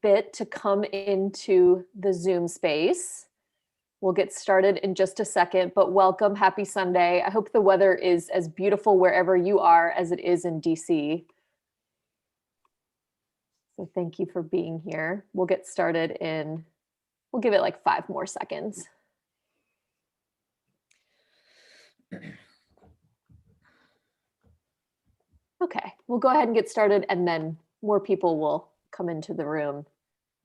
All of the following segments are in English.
bit to come into the Zoom space. We'll get started in just a second, but welcome, happy Sunday. I hope the weather is as beautiful wherever you are as it is in DC. So thank you for being here. We'll get started we'll give it like 5 more seconds. Okay, we'll go ahead and get started, and then more people will come into the room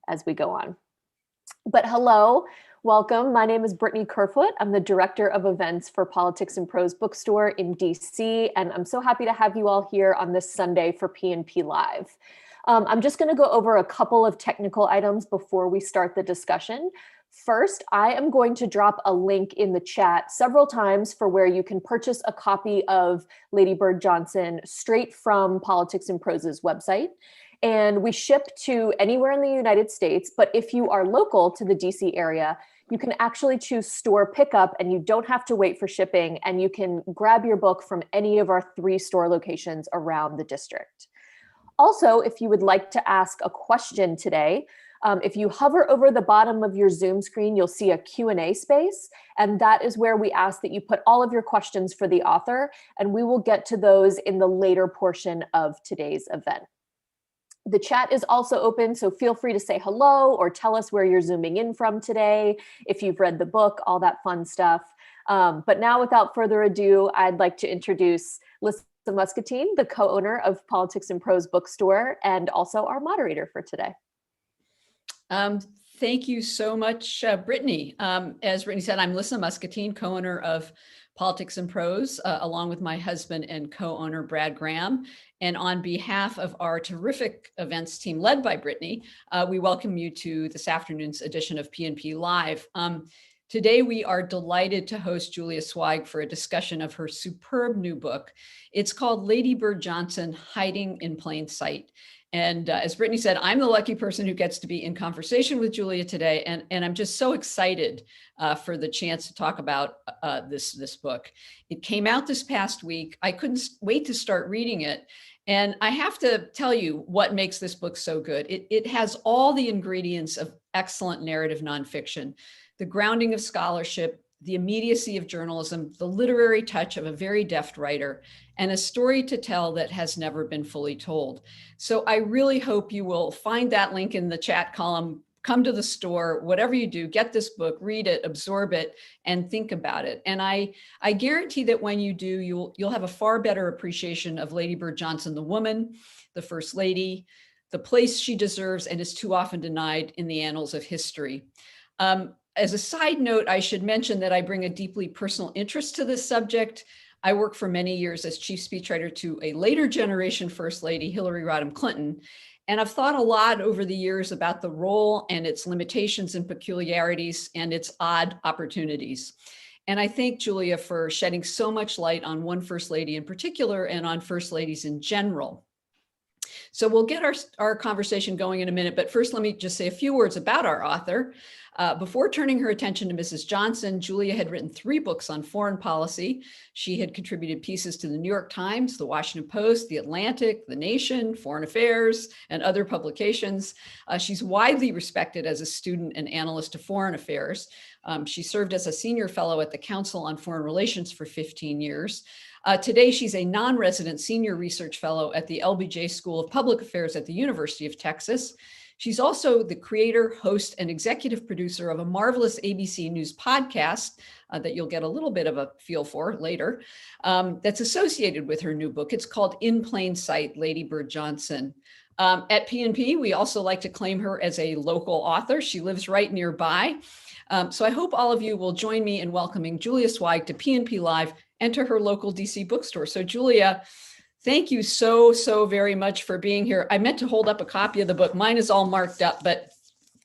as we go on. But hello, welcome. My name is Brittany Kerfoot. I'm the Director of Events for Politics and Prose Bookstore in DC, and I'm so happy to have you all here on this Sunday for PNP Live. I'm just going to go over a couple of technical items before we start the discussion. First, I am going to drop a link in the chat several times for where you can purchase a copy of Lady Bird Johnson straight from Politics and Prose's website. And we ship to anywhere in the United States, but if you are local to the DC area, you can actually choose store pickup and you don't have to wait for shipping, and you can grab your book from any of our 3 store locations around the district. Also, if you would like to ask a question today, if you hover over the bottom of your Zoom screen, you'll see a Q&A space, and that is where we ask that you put all of your questions for the author, and we will get to those in the later portion of today's event. The chat is also open, so feel free to say hello or tell us where you're zooming in from today, if you've read the book, all that fun stuff. But now, without further ado, I'd like to introduce Lissa Muscatine, the co-owner of Politics and Prose Bookstore, and also our moderator for today. Thank you so much, Brittany. As Brittany said, I'm Lissa Muscatine, co-owner of Politics and Prose, along with my husband and co-owner Brad Graham. And on behalf of our terrific events team led by Brittany, we welcome you to this afternoon's edition of PNP Live. Today, we are delighted to host Julia Sweig for a discussion of her superb new book. It's called Lady Bird Johnson, Hiding in Plain Sight. And as Brittany said, I'm the lucky person who gets to be in conversation with Julia today. And I'm just so excited for the chance to talk about this book. It came out this past week. I couldn't wait to start reading it. And I have to tell you what makes this book so good. It has all the ingredients of excellent narrative nonfiction, the grounding of scholarship, the immediacy of journalism, the literary touch of a very deft writer, and a story to tell that has never been fully told. So I really hope you will find that link in the chat column, come to the store, whatever you do, get this book, read it, absorb it, and think about it. And I guarantee that when you do, you'll have a far better appreciation of Lady Bird Johnson, the woman, the First Lady, the place she deserves and is too often denied in the annals of history. As a side note, I should mention that I bring a deeply personal interest to this subject. I worked for many years as chief speechwriter to a later generation First Lady, Hillary Rodham Clinton. And I've thought a lot over the years about the role and its limitations and peculiarities and its odd opportunities. And I thank Julia for shedding so much light on one First Lady in particular and on First Ladies in general. So we'll get our conversation going in a minute, but first let me just say a few words about our author. Before turning her attention to Mrs. Johnson, Julia had written 3 books on foreign policy. She had contributed pieces to the New York Times, the Washington Post, the Atlantic, the Nation, Foreign Affairs, and other publications. She's widely respected as a student and analyst of foreign affairs. She served as a senior fellow at the Council on Foreign Relations for 15 years. Today, she's a non-resident senior research fellow at the LBJ School of Public Affairs at the University of Texas. She's also the creator, host, and executive producer of a marvelous ABC News podcast that you'll get a little bit of a feel for later, that's associated with her new book. It's called In Plain Sight, Lady Bird Johnson. At PNP, we also like to claim her as a local author. She lives right nearby. So I hope all of you will join me in welcoming Julia Sweig to PNP Live and to her local DC bookstore. So Julia, thank you so very much for being here. I meant to hold up a copy of the book. Mine is all marked up, but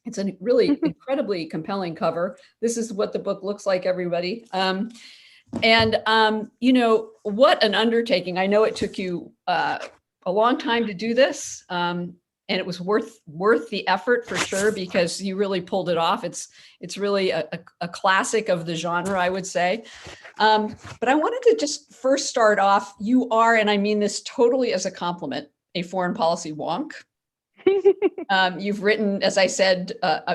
it's a really incredibly compelling cover. This is what the book looks like, everybody. You know, what an undertaking. I know it took you a long time to do this. And it was worth the effort for sure, because you really pulled it off. It's really a classic of the genre, I would say. But I wanted to just first start off, you are, and I mean this totally as a compliment, a foreign policy wonk. You've written, as I said,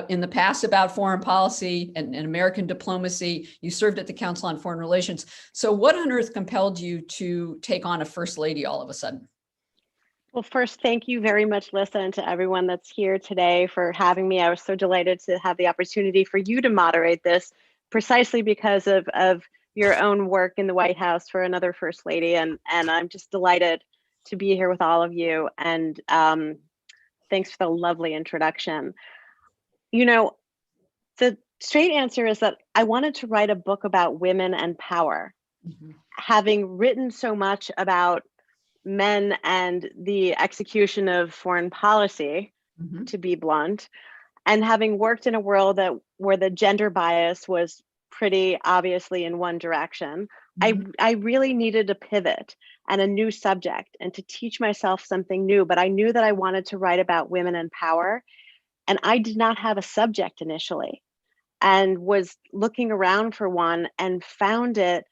in the past about foreign policy and American diplomacy. You served at the Council on Foreign Relations. So what on earth compelled you to take on a first lady all of a sudden? Well, first, thank you very much, Lissa, and to everyone that's here today for having me. I was so delighted to have the opportunity for you to moderate this precisely because of your own work in the White House for another First Lady. And I'm just delighted to be here with all of you. And thanks for the lovely introduction. You know, the straight answer is that I wanted to write a book about women and power. Mm-hmm. Having written so much about men and the execution of foreign policy, mm-hmm. to be blunt, and having worked in a world where the gender bias was pretty obviously in one direction, mm-hmm. I really needed a pivot and a new subject and to teach myself something new. But I knew that I wanted to write about women and power, and I did not have a subject initially, and was looking around for one and found it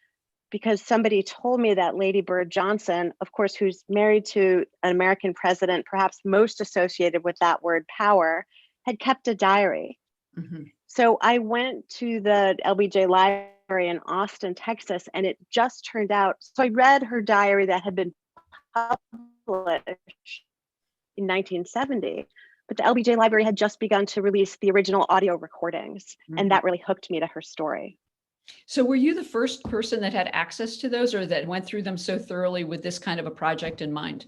because somebody told me that Lady Bird Johnson, of course, who's married to an American president, perhaps most associated with that word power, had kept a diary. Mm-hmm. So I went to the LBJ Library in Austin, Texas, and it just turned out, so I read her diary that had been published in 1970, but the LBJ Library had just begun to release the original audio recordings, mm-hmm. and that really hooked me to her story. So were you the first person that had access to those, or that went through them so thoroughly with this kind of a project in mind?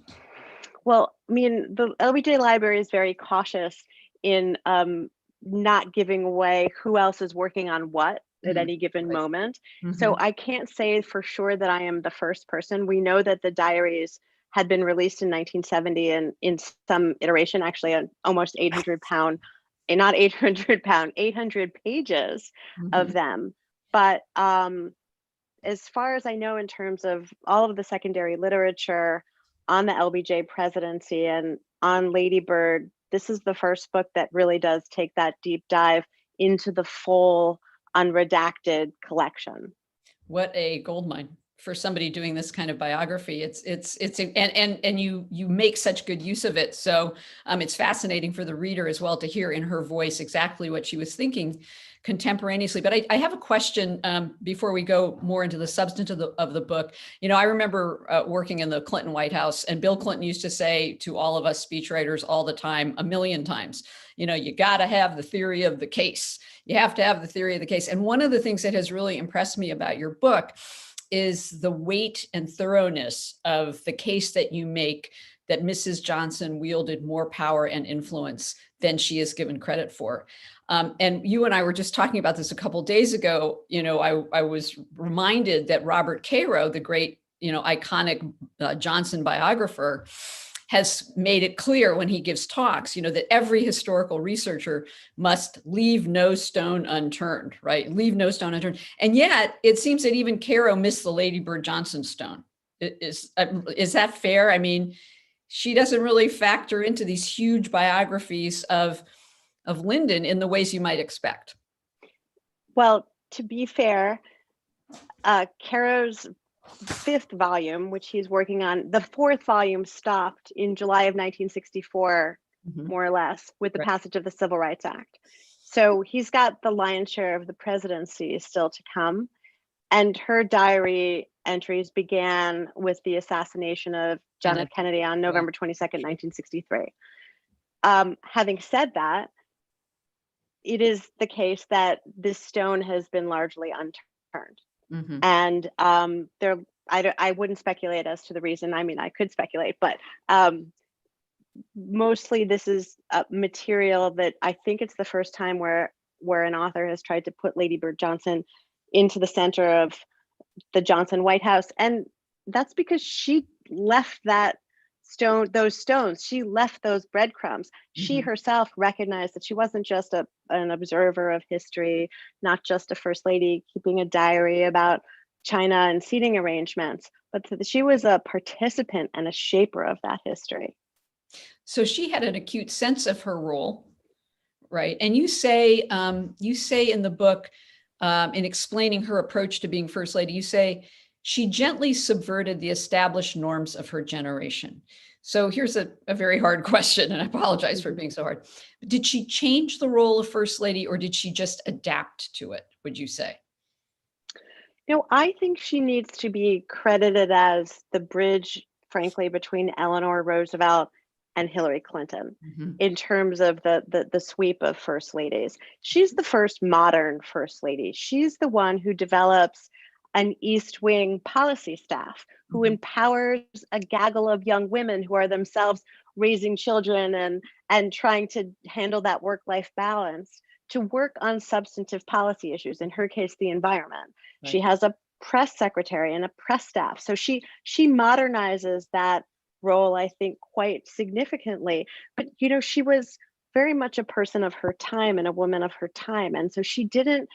Well, I mean, the LBJ Library is very cautious in not giving away who else is working on what at any given moment. Mm-hmm. So I can't say for sure that I am the first person. We know that the diaries had been released in 1970 and in some iteration, actually an almost 800 pages mm-hmm. of them. But as far as I know, in terms of all of the secondary literature on the LBJ presidency and on Lady Bird, this is the first book that really does take that deep dive into the full unredacted collection. What a goldmine for somebody doing this kind of biography. And you make such good use of it. So it's fascinating for the reader as well to hear in her voice exactly what she was thinking contemporaneously. But I have a question before we go more into the substance of the book. You know, I remember working in the Clinton White House, and Bill Clinton used to say to all of us speechwriters all the time, a million times, you know, you got to have the theory of the case. You have to have the theory of the case. And one of the things that has really impressed me about your book is the weight and thoroughness of the case that you make that Mrs. Johnson wielded more power and influence than she is given credit for. And you and I were just talking about this a couple of days ago. You know, I was reminded that Robert Caro, the great, you know, iconic Johnson biographer, has made it clear when he gives talks, you know, that every historical researcher must leave no stone unturned, right? Leave no stone unturned. And yet it seems that even Caro missed the Lady Bird Johnson stone. Is that fair? I mean, she doesn't really factor into these huge biographies of Lyndon in the ways you might expect. Well, to be fair, Caro's fifth volume, which he's working on, the fourth volume stopped in July of 1964, mm-hmm. more or less, with the passage of the Civil Rights Act. So he's got the lion's share of the presidency still to come. And her diary entries began with the assassination of John F. Kennedy on November 22nd, 1963. Having said that, it is the case that this stone has been largely unturned. Mm-hmm. And I wouldn't speculate as to the reason. I mean, I could speculate, but mostly this is material that I think it's the first time where an author has tried to put Lady Bird Johnson into the center of the Johnson White House. And that's because she left those stones. She left those breadcrumbs. Mm-hmm. She herself recognized that she wasn't just an observer of history, not just a first lady keeping a diary about China and seating arrangements, but that she was a participant and a shaper of that history. So she had an acute sense of her role, right? And you say in the book, in explaining her approach to being first lady, you say she gently subverted the established norms of her generation. So here's a very hard question, and I apologize for it being so hard. Did she change the role of First Lady, or did she just adapt to it, would you say? I think she needs to be credited as the bridge, frankly, between Eleanor Roosevelt and Hillary Clinton Mhm. in terms of the sweep of first ladies. She's the first modern first lady. She's the one who develops an East Wing policy staff, who Mhm. empowers a gaggle of young women who are themselves raising children and trying to handle that work-life balance to work on substantive policy issues, in her case, the environment. She Right. has a press secretary and a press staff. So she modernizes that role, I think, quite significantly. But she was very much a person of her time and a woman of her time. And so she didn't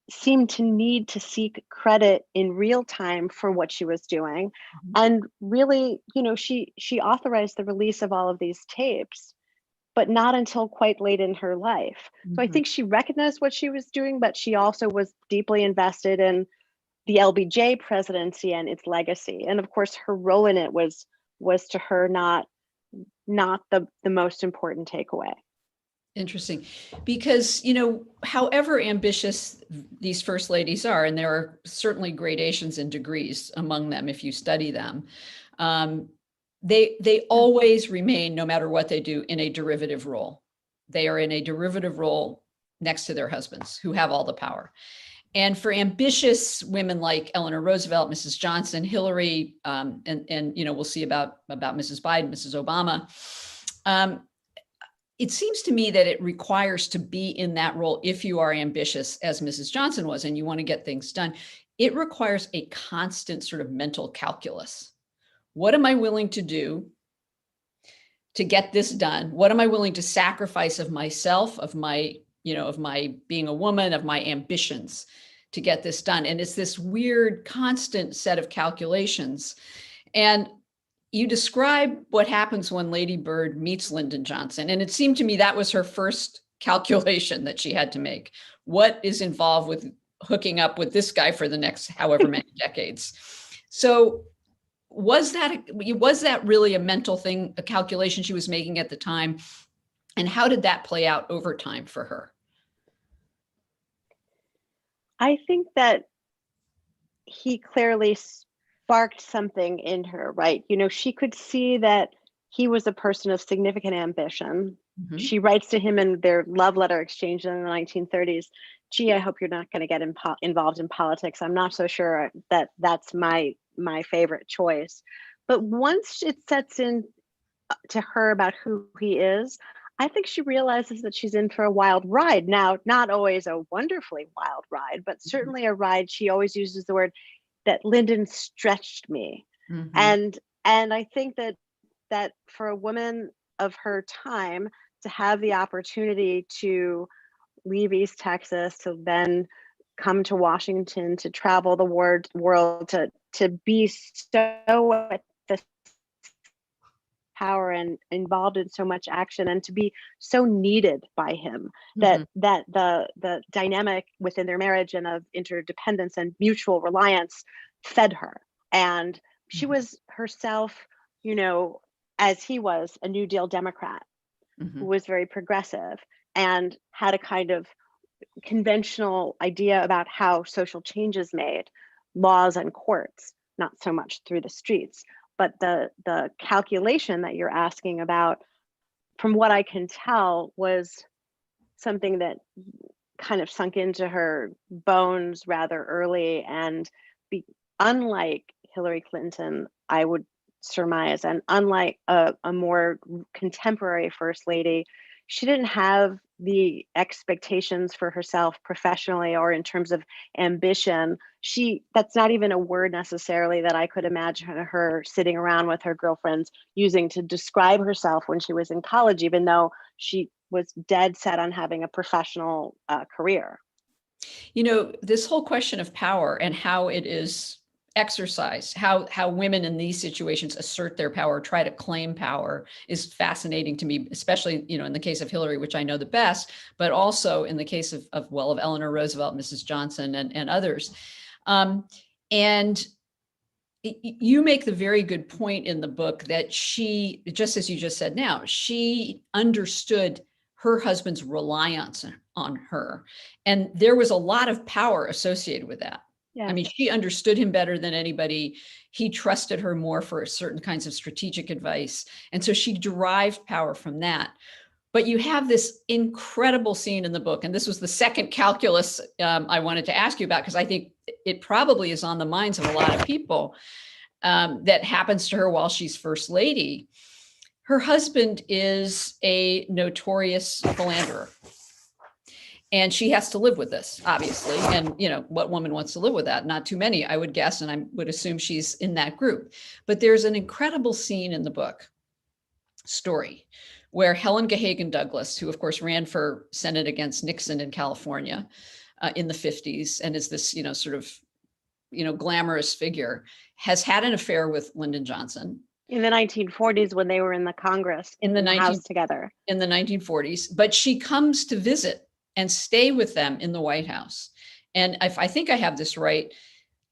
seem to need to seek credit in real time for what she was doing. Mhm. And really, she authorized the release of all of these tapes, but not until quite late in her life. So I Mhm. think she recognized what she was doing, but she also was deeply invested in the LBJ presidency and its legacy. And of course, her role in it was to her not the most important takeaway. Interesting, because however ambitious these first ladies are, and there are certainly gradations and degrees among them if you study them, they always remain, no matter what they do, in a derivative role. They are in a derivative role next to their husbands, who have all the power. And for ambitious women like Eleanor Roosevelt, Mrs. Johnson, Hillary, and we'll see about Mrs. Biden, Mrs. Obama. It seems to me that it requires to be in that role, if you are ambitious, as Mrs. Johnson was, and you want to get things done. It requires a constant sort of mental calculus. What am I willing to do to get this done? What am I willing to sacrifice of myself, of my being a woman, of my ambitions to get this done? And it's this weird, constant set of calculations. And you describe what happens when Lady Bird meets Lyndon Johnson. And it seemed to me that was her first calculation that she had to make. What is involved with hooking up with this guy for the next however many decades? So was that really a mental thing, a calculation she was making at the time? And how did that play out over time for her? I think that he clearly sparked something in her, right? She could see that he was a person of significant ambition. Mhm. She writes to him in their love letter exchange in the 1930s, "Gee, I hope you're not going to get involved in politics. I'm not so sure that that's my favorite choice." But once it sets in to her about who he is, I think she realizes that she's in for a wild ride. Now, not always a wonderfully wild ride, but Mhm. certainly a ride. She always uses the word that Lyndon stretched me. Mhm. And I think that for a woman of her time to have the opportunity to leave East Texas, to then come to Washington, to travel the world, to be so at the power and involved in so much action, and to be so needed by him, that Mhm. the dynamic within their marriage and of interdependence and mutual reliance fed her. And she Mhm. was herself, as he was, a New Deal Democrat who Mhm. was very progressive and had a kind of conventional idea about how social change is made, laws and courts, not so much through the streets. But the calculation that you're asking about, from what I can tell, was something that kind of sunk into her bones rather early. And be, unlike Hillary Clinton, I would surmise, and unlike a more contemporary first lady, she didn't have the expectations for herself professionally or in terms of ambition. That's not even a word necessarily that I could imagine her sitting around with her girlfriends using to describe herself when she was in college, even though she was dead set on having a professional career. This whole question of power and how it is exercised, how women in these situations assert their power, try to claim power, is fascinating to me, especially, in the case of Hillary, which I know the best, but also in the case of Eleanor Roosevelt, Mrs. Johnson, and others. And you make the very good point in the book that she, just as you just said now, she understood her husband's reliance on her. And there was a lot of power associated with that. Yes. I mean, she understood him better than anybody. He trusted her more for certain kinds of strategic advice. And so she derived power from that. But you have this incredible scene in the book, and this was the second calculus I wanted to ask you about, because I think it probably is on the minds of a lot of people, that happens to her while she's first lady. Her husband is a notorious philanderer, and she has to live with this, obviously. And what woman wants to live with that? Not too many, I would guess, and I would assume she's in that group. But there's an incredible scene in the book, story, where Helen Gahagan Douglas, who of course ran for Senate against Nixon in California in the 50s, and is this, sort of, glamorous figure, has had an affair with Lyndon Johnson. In the 1940s, when they were in the Congress, in the House together. In the 1940s, but she comes to visit and stay with them in the White House. And if I think I have this right,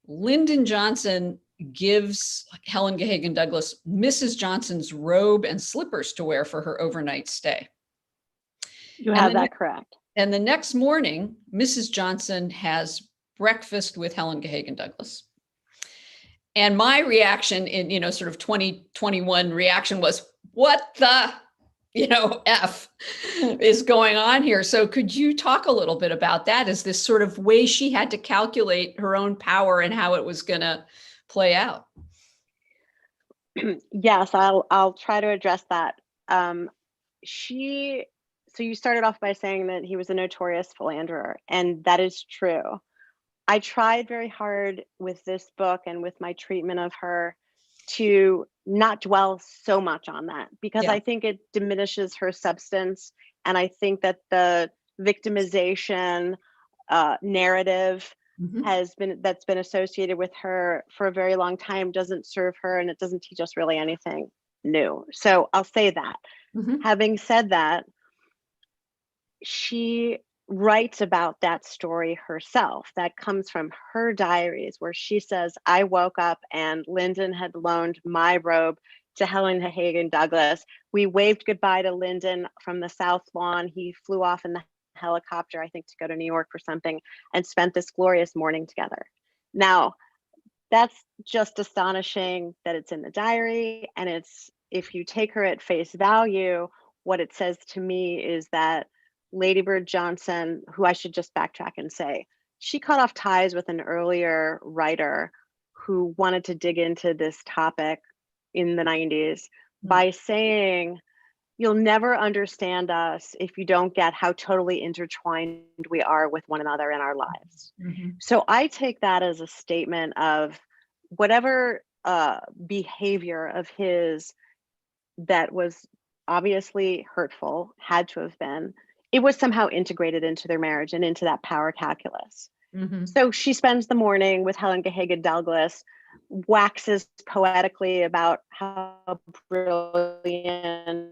Lyndon Johnson gives Helen Gahagan Douglas Mrs. Johnson's robe and slippers to wear for her overnight stay. You have that correct. And the next morning, Mrs. Johnson has breakfast with Helen Gahagan Douglas. And my reaction in, sort of 2021 reaction was, what the, F is going on here? So could you talk a little bit about that? Is this sort of way she had to calculate her own power and how it was going to play out? Yes, I'll try to address that. So you started off by saying that he was a notorious philanderer, and that is true. I tried very hard with this book and with my treatment of her to not dwell so much on that, because I think it diminishes her substance. And I think that the victimization narrative that's been associated with her for a very long time doesn't serve her, and it doesn't teach us really anything new. So I'll say that. Having said that, she writes about that story herself. That comes from her diaries, where she says, I woke up and Lyndon had loaned my robe to Helen Gahagan Douglas. We waved goodbye to Lyndon from the South Lawn. He flew off in the helicopter, I think, to go to New York for something, and spent this glorious morning together. Now, that's just astonishing that it's in the diary. And it's, if you take her at face value, what it says to me is that Lady Bird Johnson, who I should just backtrack and say, she cut off ties with an earlier writer who wanted to dig into this topic in the 90s by saying, you'll never understand us if you don't get how totally intertwined we are with one another in our lives. So I take that as a statement of whatever behavior of his that was obviously hurtful, had to have been, it was somehow integrated into their marriage and into that power calculus. So she spends the morning with Helen Gahagan Douglas, waxes poetically about how brilliant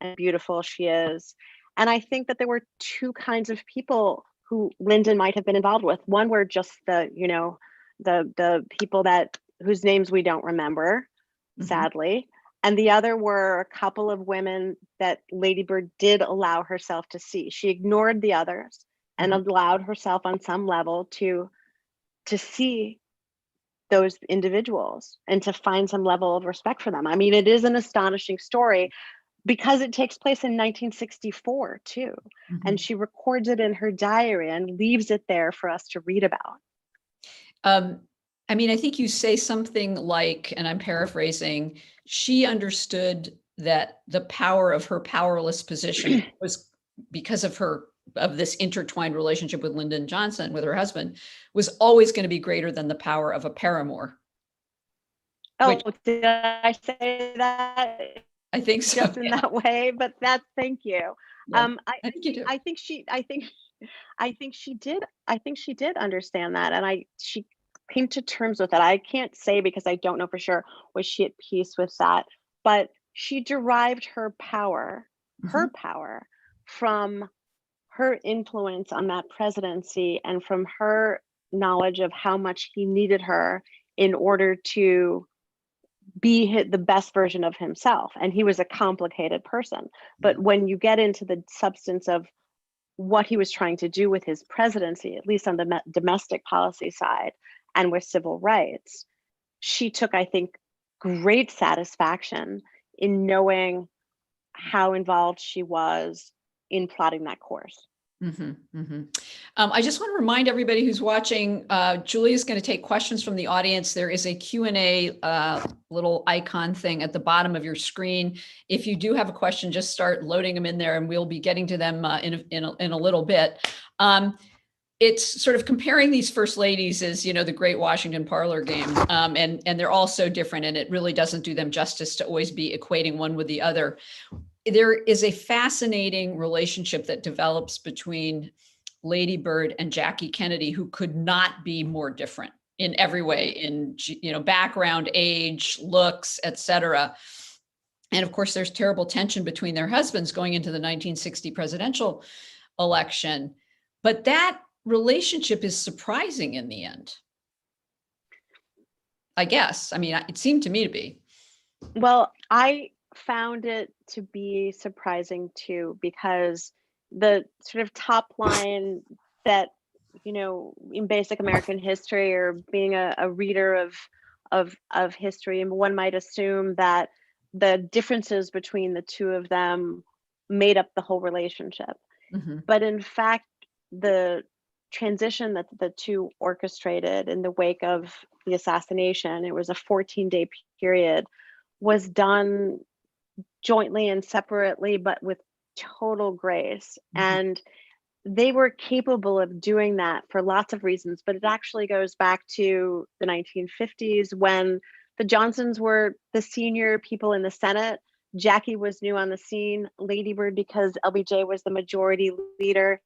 and beautiful she is. And I think that there were two kinds of people who Lyndon might have been involved with. One were just the people whose names we don't remember, sadly. And the other were a couple of women that Lady Bird did allow herself to see. She ignored the others and allowed herself on some level to see those individuals and to find some level of respect for them. I mean, it is an astonishing story because it takes place in 1964 too. And she records it in her diary and leaves it there for us to read about. I mean, I think you say something like, and I'm paraphrasing, she understood that the power of her powerless position was because of this intertwined relationship with Lyndon Johnson, with her husband, was always going to be greater than the power of a paramour. Did I say that? I think so. Just in that way, but thank you. Yeah, I think you do. I think she did understand that, and she came to terms with it. I can't say because I don't know for sure, was she at peace with that, but she derived her power from her influence on that presidency and from her knowledge of how much he needed her in order to be the best version of himself. And he was a complicated person. But when you get into the substance of what he was trying to do with his presidency, at least on the domestic policy side and with civil rights, she took, I think, great satisfaction in knowing how involved she was in plotting that course. I just want to remind everybody who's watching, Julia's going to take questions from the audience. There is a Q&A little icon thing at the bottom of your screen. If you do have a question, just start loading them in there and we'll be getting to them in a little bit. It's sort of comparing these first ladies as, you know, the great Washington parlor game. And they're all so different, and it really doesn't do them justice to always be equating one with the other. There is a fascinating relationship that develops between Lady Bird and Jackie Kennedy, who could not be more different in every way, in, you know, background, age, looks, etc. And of course, there's terrible tension between their husbands going into the 1960 presidential election. But that relationship is surprising in the end, I guess. I mean, it seemed to me to be. Well, I found it to be surprising too, because the sort of top line that, you know, in basic American history, or being a reader of history, and one might assume that the differences between the two of them made up the whole relationship. But in fact, the transition that the two orchestrated in the wake of the assassination, it was a 14-day period, was done jointly and separately, but with total grace. And they were capable of doing that for lots of reasons, but it actually goes back to the 1950s when the Johnsons were the senior people in the Senate. Jackie was new on the scene. Lady Bird, because LBJ was the majority leader,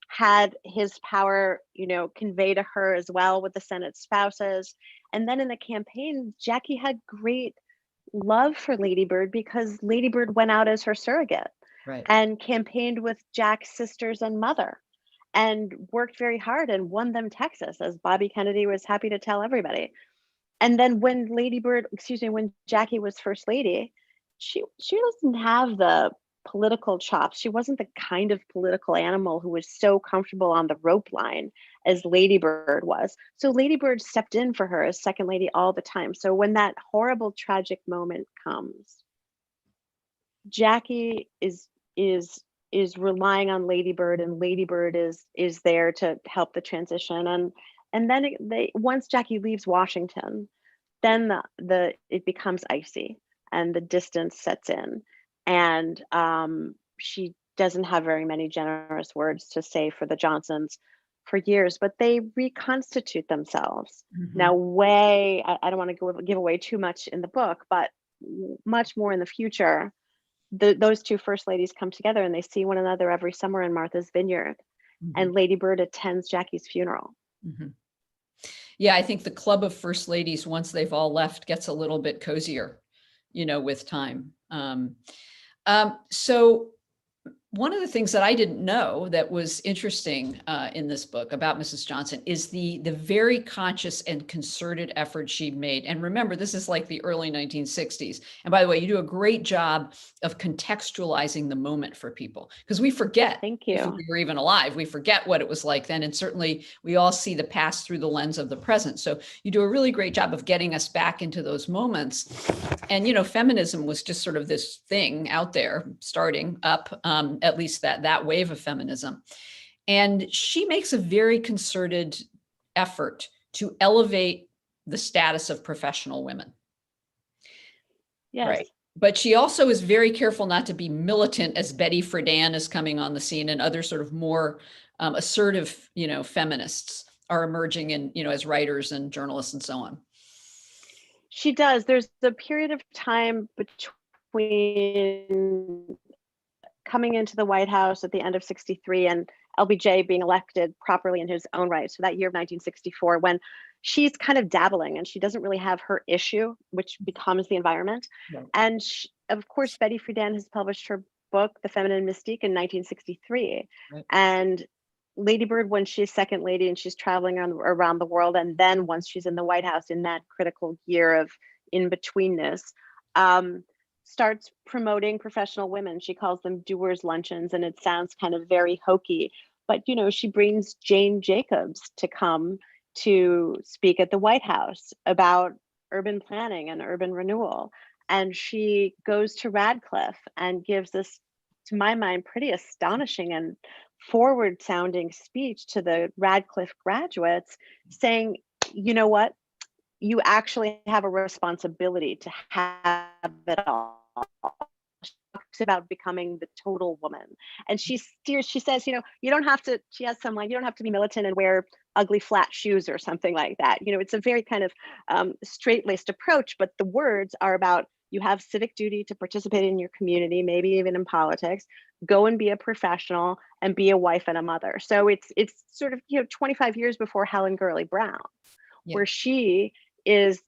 had his power, you know, convey to her as well with the Senate spouses. And then in the campaign, Jackie had great love for Lady Bird because Lady Bird went out as her surrogate, right, and campaigned with Jack's sisters and mother, and worked very hard and won them Texas, as Bobby Kennedy was happy to tell everybody. And then when when Jackie was first lady, she doesn't have the political chops. She wasn't the kind of political animal who was so comfortable on the rope line as Lady Bird was. So Lady Bird stepped in for her as second lady all the time. So when that horrible, tragic moment comes, Jackie is relying on Lady Bird, and Lady Bird is there to help the transition. And then once Jackie leaves Washington, then it becomes icy and the distance sets in. And she doesn't have very many generous words to say for the Johnsons for years, but they reconstitute themselves. Now, I don't want to give away too much in the book, but much more in the future, those two first ladies come together and they see one another every summer in Martha's Vineyard, and Lady Bird attends Jackie's funeral. Yeah, I think the club of first ladies, once they've all left, gets a little bit cozier, you know, with time. So one of the things that I didn't know that was interesting in this book about Mrs. Johnson is the very conscious and concerted effort she made. And remember, this is like the early 1960s. And by the way, you do a great job of contextualizing the moment for people, because we forget. Thank you. If we were even alive, we forget what it was like then. And certainly we all see the past through the lens of the present. So you do a really great job of getting us back into those moments. And, you know, feminism was just sort of this thing out there starting up, at least that wave of feminism. And she makes a very concerted effort to elevate the status of professional women. Yes. Right. But she also is very careful not to be militant as Betty Friedan is coming on the scene, and other sort of more assertive, you know, feminists are emerging in, you know, as writers and journalists and so on. She does. There's the period of time between coming into the White House at the end of 63 and LBJ being elected properly in his own right. So that year of 1964, when she's kind of dabbling and she doesn't really have her issue, which becomes the environment. Right. And of course, Betty Friedan has published her book, The Feminine Mystique, in 1963. Right. And Lady Bird when she's second lady and she's traveling around the world, and then once she's in the White House in that critical year of in-betweenness, starts promoting professional women. She calls them doers luncheons, and it sounds kind of very hokey, but she brings Jane Jacobs to come to speak at the White House about urban planning and urban renewal. And she goes to Radcliffe and gives this, to my mind, pretty astonishing and forward sounding speech to the Radcliffe graduates saying, you know what, you actually have a responsibility to have it all. She talks about becoming the total woman. And she says, you don't have to, she has some line, you don't have to be militant and wear ugly flat shoes or something like that. It's a very kind of straight-laced approach, but the words are about, you have civic duty to participate in your community, maybe even in politics, go and be a professional and be a wife and a mother. So it's sort of, 25 years before Helen Gurley Brown, where she is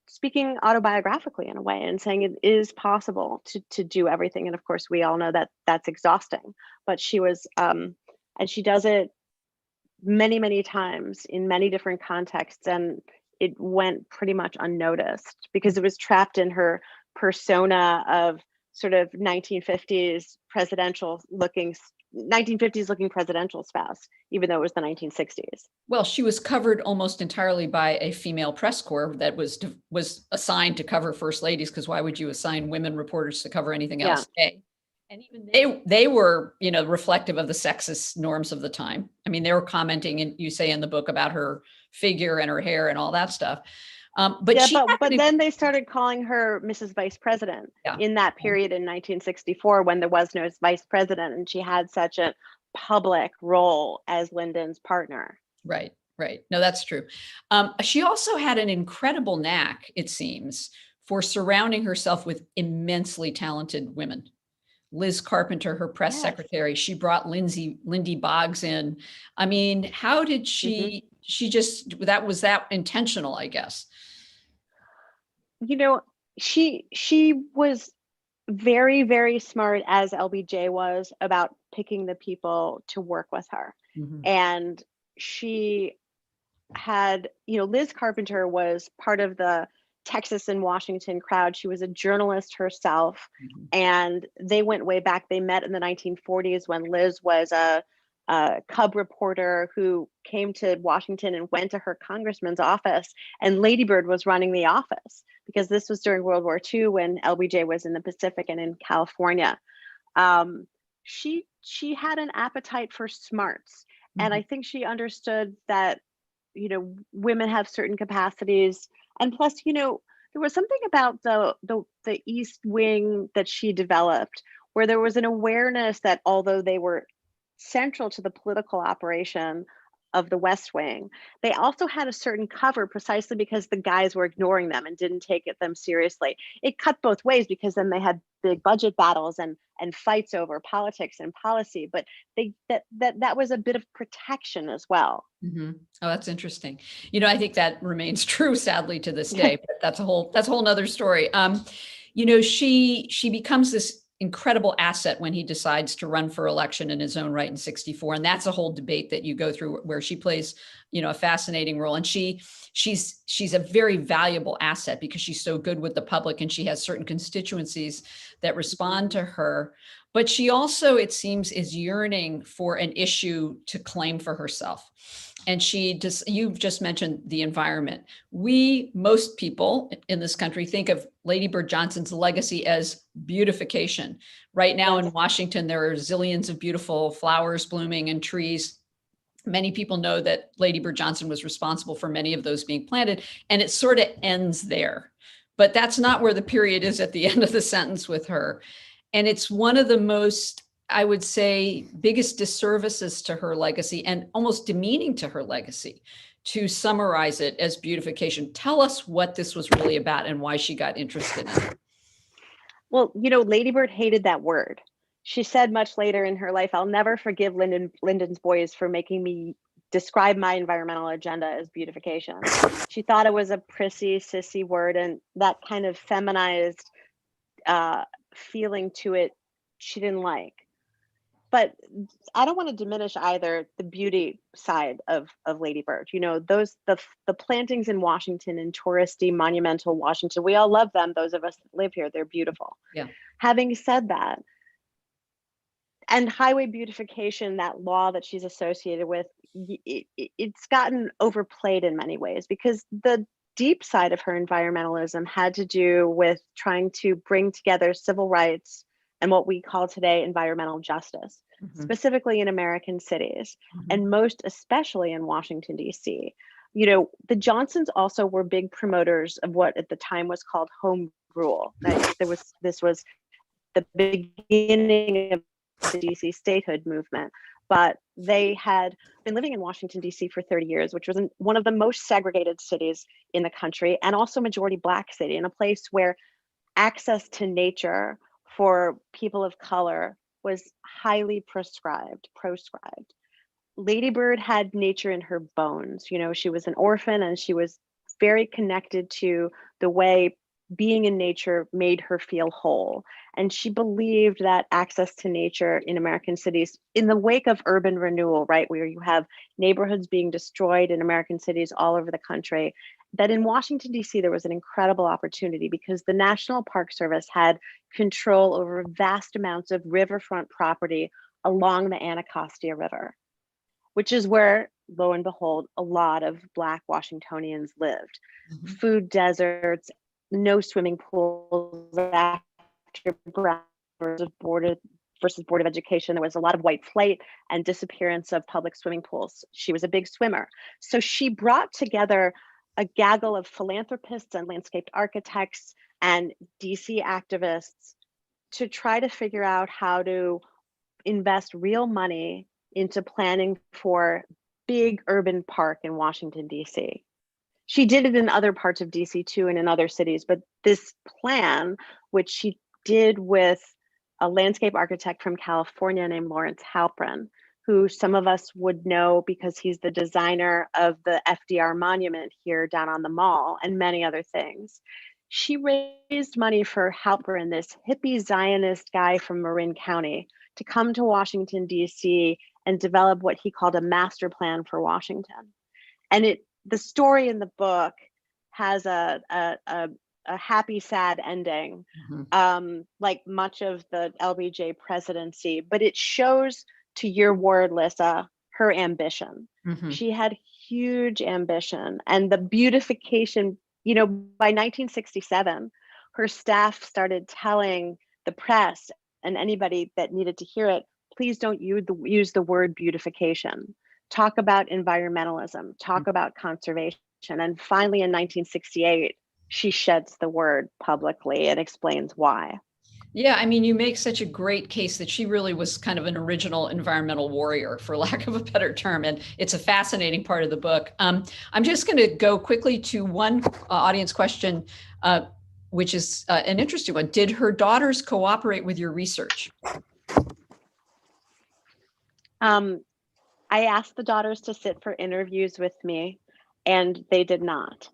speaking autobiographically in a way and saying it is possible to do everything. And of course, we all know that that's exhausting, but she was, and she does it many, many times in many different contexts. And it went pretty much unnoticed because it was trapped in her persona of sort of 1950s looking presidential spouse, even though it was the 1960s. Well, she was covered almost entirely by a female press corps that was assigned to cover first ladies, because why would you assign women reporters to cover anything else? And even they were, reflective of the sexist norms of the time. I mean, they were commenting, and you say in the book, about her figure and her hair and all that stuff. But then they started calling her Mrs. Vice President in that period in 1964 when there was no vice president, and she had such a public role as Lyndon's partner. Right. No, that's true. She also had an incredible knack, it seems, for surrounding herself with immensely talented women. Liz Carpenter, her press secretary, she brought Lindy Boggs in. I mean, how did she was that intentional, I guess? She was very, very smart, as LBJ was, about picking the people to work with her. Mm-hmm. And she had, Liz Carpenter was part of the Texas and Washington crowd. She was a journalist herself, mm-hmm. and they went way back. They met in the 1940s when Liz was a cub reporter who came to Washington and went to her congressman's office, and Lady Bird was running the office because this was during World War II when LBJ was in the Pacific and in California. She had an appetite for smarts, mm-hmm. and I think she understood that women have certain capacities. And plus, there was something about the East Wing that she developed where there was an awareness that although they were central to the political operation of the West Wing, they also had a certain cover precisely because the guys were ignoring them and didn't take them seriously. It cut both ways because then they had big budget battles and fights over politics and policy, but that was a bit of protection as well. Mm-hmm. Oh, that's interesting. I think that remains true, sadly, to this day, but that's a whole nother story. She becomes this incredible asset when he decides to run for election in his own right in 64. And that's a whole debate that you go through where she plays, a fascinating role. And she's a very valuable asset because she's so good with the public and she has certain constituencies that respond to her. But she also, it seems, is yearning for an issue to claim for herself. And you've just mentioned the environment. Most people in this country think of Lady Bird Johnson's legacy as beautification. Right now in Washington, there are zillions of beautiful flowers blooming and trees. Many people know that Lady Bird Johnson was responsible for many of those being planted, and it sort of ends there. But that's not where the period is at the end of the sentence with her. And it's one of the most, I would say, biggest disservices to her legacy and almost demeaning to her legacy to summarize it as beautification. Tell us what this was really about and why she got interested in it. Well, Lady Bird hated that word. She said much later in her life, I'll never forgive Lyndon's boys for making me describe my environmental agenda as beautification. She thought it was a prissy, sissy word, and that kind of feminized feeling to it she didn't like. but I don't want to diminish either the beauty side of Lady Bird. You know, the plantings in Washington, in touristy, monumental Washington, we all love them. Those of us that live here, they're beautiful. Yeah. Having said that, and highway beautification, that law that she's associated with, it's gotten overplayed in many ways, because the deep side of her environmentalism had to do with trying to bring together civil rights and what we call today environmental justice, specifically in American cities, and most especially in Washington, D.C. You know, the Johnsons also were big promoters of what at the time was called home rule. This was the beginning of the DC statehood movement, but they had been living in Washington, D.C. for 30 years, which was one of the most segregated cities in the country, and also majority Black city, in a place where access to nature for people of color was highly proscribed. Lady Bird had nature in her bones. You know, she was an orphan, and she was very connected to the way being in nature made her feel whole. And she believed that access to nature in American cities, in the wake of urban renewal, right, where you have neighborhoods being destroyed in American cities all over the country, that in Washington, D.C., there was an incredible opportunity, because the National Park Service had control over vast amounts of riverfront property along the Anacostia River, which is where, lo and behold, a lot of Black Washingtonians lived. Food deserts, no swimming pools after Brown versus Board of Education. There was a lot of white flight and disappearance of public swimming pools. She was a big swimmer. So she brought together a gaggle of philanthropists and landscape architects and DC activists to try to figure out how to invest real money into planning for big urban park in Washington, D.C. She did it in other parts of DC too, and in other cities, but this plan, which she did with a landscape architect from California named Lawrence Halprin, who some of us would know because he's the designer of the FDR monument here down on the mall and many other things. She raised money for Halprin, this hippie Zionist guy from Marin County, to come to Washington, D.C. and develop what he called a master plan for Washington. And the story in the book has a happy, sad ending, like much of the LBJ presidency, but it shows, to your word, Lissa, her ambition. She had huge ambition, and the beautification, you know, by 1967, her staff started telling the press and anybody that needed to hear it, please don't use the word beautification. Talk about environmentalism, talk about conservation. And finally in 1968, she sheds the word publicly and explains why. Yeah, I mean, you make such a great case that she really was kind of an original environmental warrior, for lack of a better term. And it's a fascinating part of the book. I'm just going to go quickly to one audience question, which is an interesting one. Did her daughters cooperate with your research? I asked the daughters to sit for interviews with me, and they did not.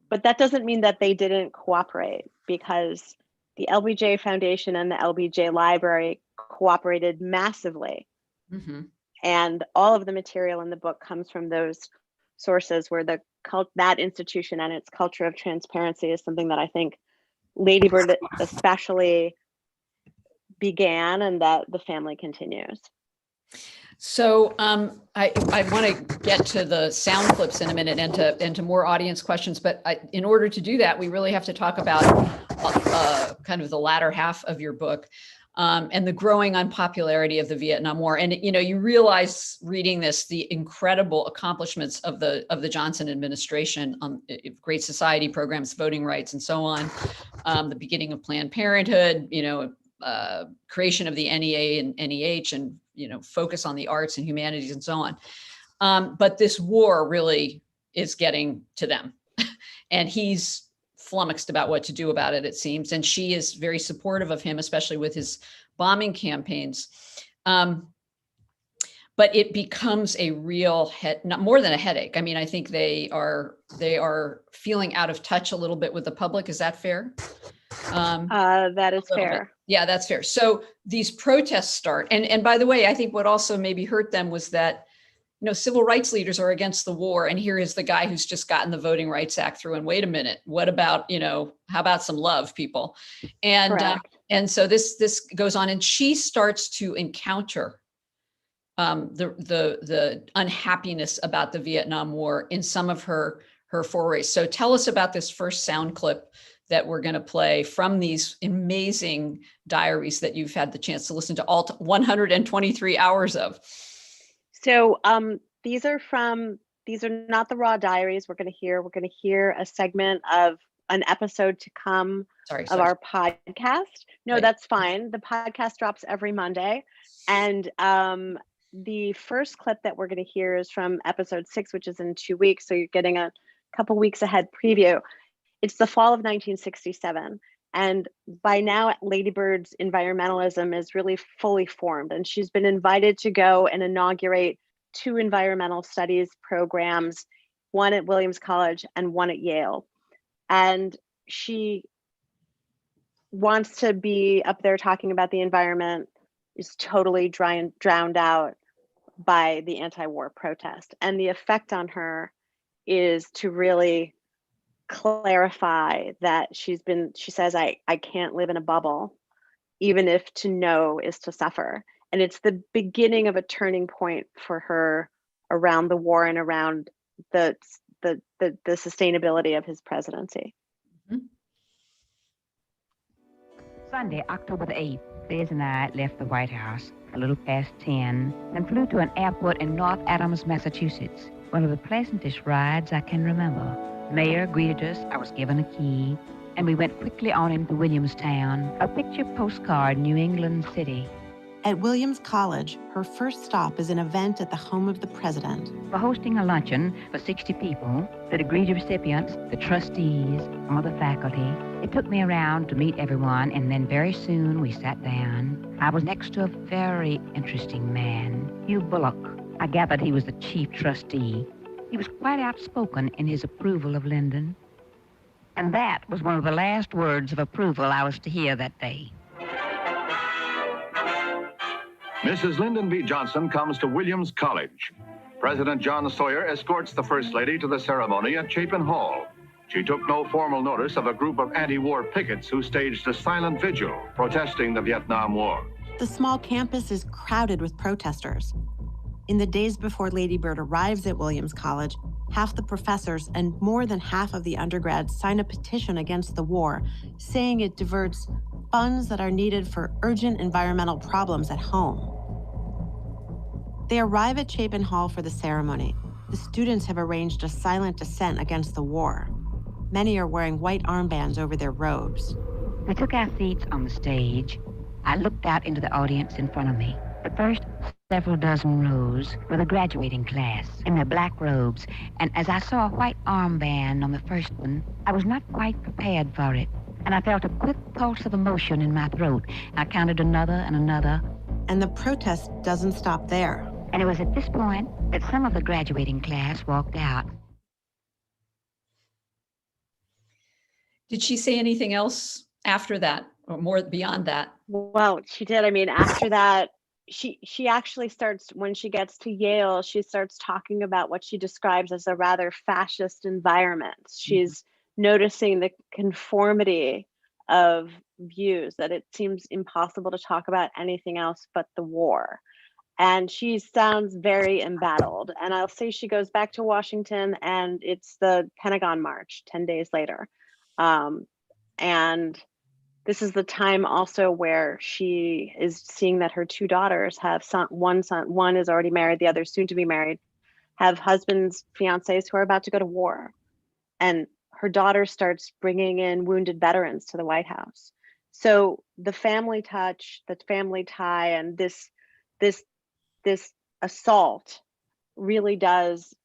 But that doesn't mean that they didn't cooperate, because the LBJ Foundation and the LBJ Library cooperated massively. And all of the material in the book comes from those sources, where that institution and its culture of transparency is something that I think Lady Bird especially began, and that the family continues. So I want to get to the sound clips in a minute and to more audience questions, but in order to do that, we really have to talk about kind of the latter half of your book, and the growing unpopularity of the Vietnam War. And you know, you realize reading this the incredible accomplishments of the Johnson administration on Great Society programs, voting rights, and so on. The beginning of Planned Parenthood, you know, creation of the NEA and NEH, and you know, focus on the arts and humanities and so on. But this war really is getting to them, and he's flummoxed about what to do about it, it seems. And she is very supportive of him, especially with his bombing campaigns. But it becomes a real not more than a headache. I mean, I think they are feeling out of touch a little bit with the public. Is that fair? That is fair. Yeah, that's fair. So these protests start. And by the way, I think what also maybe hurt them was that, civil rights leaders are against the war. And here is the guy who's just gotten the Voting Rights Act through. And wait a minute, what about, how about some love, people? And so this goes on, and she starts to encounter the unhappiness about the Vietnam War in some of her forays. So tell us about this first sound clip that we're going to play from these amazing diaries that you've had the chance to listen to all 123 hours of. So these are not the raw diaries we're going to hear a segment of an episode to come of our podcast. No, right. That's fine. The podcast drops every Monday. And the first clip that we're going to hear is from episode 6, which is in 2 weeks. So you're getting a couple weeks ahead preview. It's the fall of 1967. And by now, Lady Bird's environmentalism is really fully formed. And she's been invited to go and inaugurate 2 environmental studies programs, one at Williams College and one at Yale. And she wants to be up there talking about the environment, is totally drowned out by the anti-war protest. And the effect on her is to really clarify that she says, I can't live in a bubble, even if to know is to suffer. And it's the beginning of a turning point for her around the war and around the sustainability of his presidency. Mm-hmm. Sunday, October the 8th, Liz and I left the White House a little past 10 and flew to an airport in North Adams, Massachusetts. One of the pleasantest rides I can remember. Mayor greeted us, I was given a key, and we went quickly on into Williamstown, a picture postcard New England city. At Williams College, her first stop is an event at the home of the president. We're hosting a luncheon for 60 people, the degree recipients, the trustees, some of the faculty. It took me around to meet everyone, and then very soon we sat down. I was next to a very interesting man, Hugh Bullock. I gathered he was the chief trustee. He was quite outspoken in his approval of Lyndon. And that was one of the last words of approval I was to hear that day. Mrs. Lyndon B. Johnson comes to Williams College. President John Sawyer escorts the First Lady to the ceremony at Chapin Hall. She took no formal notice of a group of anti-war pickets who staged a silent vigil protesting the Vietnam War. The small campus is crowded with protesters. In the days before Lady Bird arrives at Williams College, half the professors and more than half of the undergrads sign a petition against the war, saying it diverts funds that are needed for urgent environmental problems at home. They arrive at Chapin Hall for the ceremony. The students have arranged a silent dissent against the war. Many are wearing white armbands over their robes. We took our seats on the stage. I looked out into the audience in front of me. The first several dozen rows were the graduating class in their black robes, and as I saw a white armband on the first one, I was not quite prepared for it, and I felt a quick pulse of emotion in my throat. I counted another and another. And the protest doesn't stop there. And it was at this point that some of the graduating class walked out. Did she say anything else after that, or more beyond that? Well, she did. I mean, after that, she actually starts, when she gets to Yale, she starts talking about what she describes as a rather fascist environment. She's noticing the conformity of views, that it seems impossible to talk about anything else but the war. And she sounds very embattled. And I'll say she goes back to Washington, and it's the Pentagon March 10 days later. And this is the time also where she is seeing that her 2 daughters have one is already married, the other soon to be married, have husbands, fiancés who are about to go to war. And her daughter starts bringing in wounded veterans to the White House. So the family touch, the family tie, and this assault really does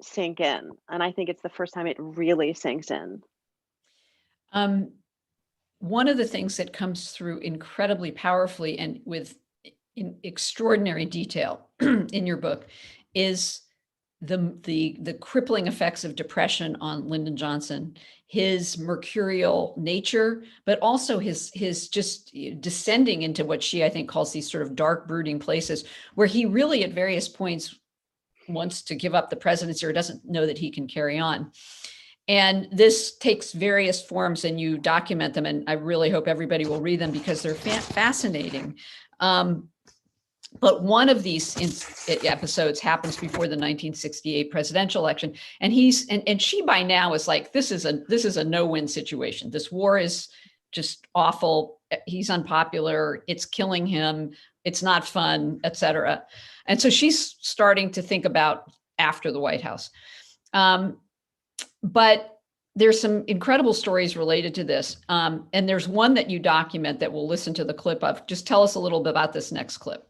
sink in. And I think it's the first time it really sinks in. One of the things that comes through incredibly powerfully and in extraordinary detail in your book is the crippling effects of depression on Lyndon Johnson, his mercurial nature, but also his just descending into what she, I think, calls these sort of dark, brooding places where he really at various points wants to give up the presidency or doesn't know that he can carry on. And this takes various forms, and you document them, and I really hope everybody will read them because they're fascinating. But one of these episodes happens before the 1968 presidential election, and she by now is like, this is a no-win situation. This war is just awful. He's unpopular. It's killing him. It's not fun, etc. And so she's starting to think about after the White House. But there's some incredible stories related to this, and there's one that you document that we'll listen to the clip of. Just tell us a little bit about this next clip.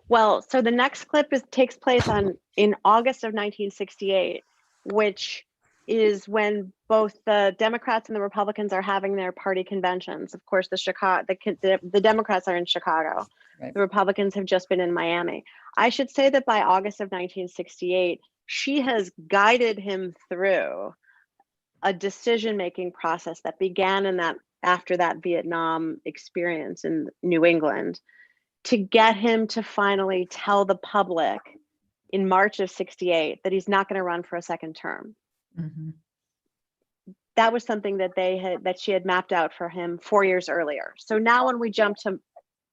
Well, so the next clip takes place in August of 1968, which is when both the Democrats and the Republicans are having their party conventions. Of course, the Democrats are in Chicago. Right. The Republicans have just been in Miami. I should say that by August of 1968, she has guided him through a decision-making process that began after that Vietnam experience in New England, to get him to finally tell the public in March of 68 that he's not going to run for a second term. Mm-hmm. That was something that she had mapped out for him 4 years earlier. So now when we jump to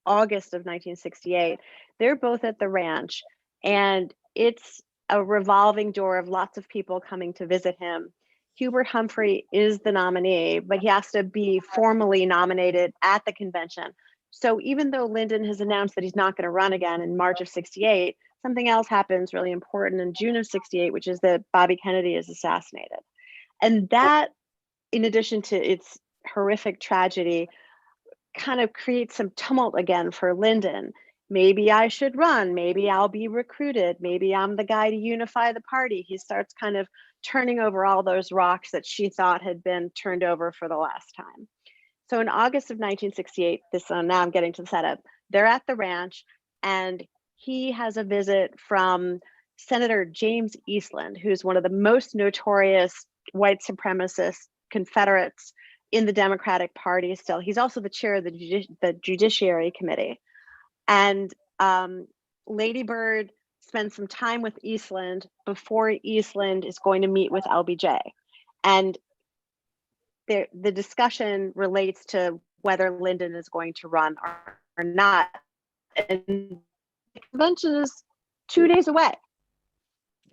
August of 1968, they're both at the ranch, and it's a revolving door of lots of people coming to visit him. Hubert Humphrey is the nominee, but he has to be formally nominated at the convention. So even though Lyndon has announced that he's not going to run again in March of 68, something else happens really important in June of 68, which is that Bobby Kennedy is assassinated. And that, in addition to its horrific tragedy, kind of creates some tumult again for Lyndon. Maybe I should run. Maybe I'll be recruited. Maybe I'm the guy to unify the party. He starts kind of turning over all those rocks that she thought had been turned over for the last time. So in August of 1968, now I'm getting to the setup, they're at the ranch, and he has a visit from Senator James Eastland, who's one of the most notorious white supremacist Confederates in the Democratic Party still. He's also the chair of the Judiciary Committee. And Lady Bird spends some time with Eastland before Eastland is going to meet with LBJ. And the discussion relates to whether Lyndon is going to run or not. And the convention is 2 days away.